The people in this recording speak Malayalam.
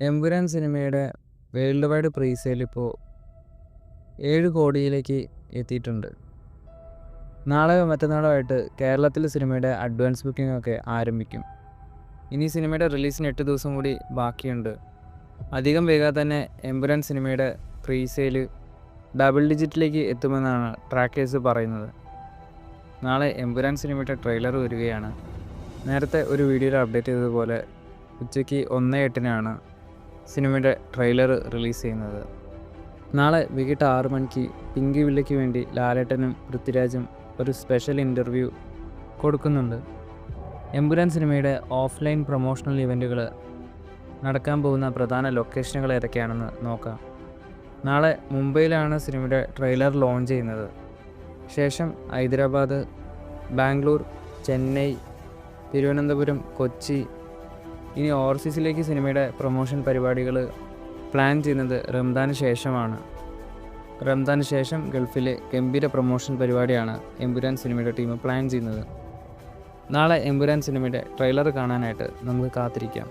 എമ്പുരാൻ സിനിമയുടെ വേൾഡ് വൈഡ് പ്രീസെയിൽ ഇപ്പോൾ 7 കോടിയിലേക്ക് എത്തിയിട്ടുണ്ട്. നാളെയോ മറ്റന്നാളോ ആയിട്ട് കേരളത്തിൽ സിനിമയുടെ അഡ്വാൻസ് ബുക്കിംഗ് ഒക്കെ ആരംഭിക്കും. ഇനി സിനിമയുടെ റിലീസിന് 8 ദിവസം കൂടി ബാക്കിയുണ്ട്. അധികം വൈകാതെ തന്നെ എമ്പുരാൻ സിനിമയുടെ പ്രീസെയിൽ ഡബിൾ ഡിജിറ്റിലേക്ക് എത്തുമെന്നാണ് ട്രാക്കേഴ്സ് പറയുന്നത്. നാളെ എമ്പുരാൻ സിനിമയുടെ ട്രെയിലർ വരികയാണ്. നേരത്തെ ഒരു വീഡിയോയിൽ അപ്ഡേറ്റ് ചെയ്തതുപോലെ ഉച്ചയ്ക്ക് 1:08 സിനിമയുടെ ട്രെയിലർ റിലീസ് ചെയ്യുന്നത്. നാളെ വൈകിട്ട് 6 മണിക്ക് പിങ്കി വില്ലയ്ക്ക് വേണ്ടി ലാലേട്ടനും പൃഥ്വിരാജും ഒരു സ്പെഷ്യൽ ഇൻ്റർവ്യൂ കൊടുക്കുന്നുണ്ട്. എമ്പുരാൻ സിനിമയുടെ ഓഫ്ലൈൻ പ്രൊമോഷണൽ ഇവൻറ്റുകൾ നടക്കാൻ പോകുന്ന പ്രധാന ലൊക്കേഷനുകൾ ഏതൊക്കെയാണെന്ന് നോക്കാം. നാളെ മുംബൈയിലാണ് സിനിമയുടെ ട്രെയിലർ ലോഞ്ച് ചെയ്യുന്നത്. ശേഷം ഹൈദരാബാദ്, ബാംഗ്ലൂർ, ചെന്നൈ, തിരുവനന്തപുരം, കൊച്ചി. ഇനി ഓവർസീസിലേക്ക് സിനിമയുടെ പ്രൊമോഷൻ പരിപാടികൾ പ്ലാൻ ചെയ്യുന്നത് റംദാന് ശേഷമാണ്. റംദാന് ശേഷം ഗൾഫിലെ ഗംഭീര പ്രൊമോഷൻ പരിപാടിയാണ് എമ്പുരാൻ സിനിമയുടെ ടീം പ്ലാൻ ചെയ്യുന്നത്. നാളെ എമ്പുരാൻ സിനിമയുടെ ട്രെയിലർ കാണാനായിട്ട് നമുക്ക് കാത്തിരിക്കാം.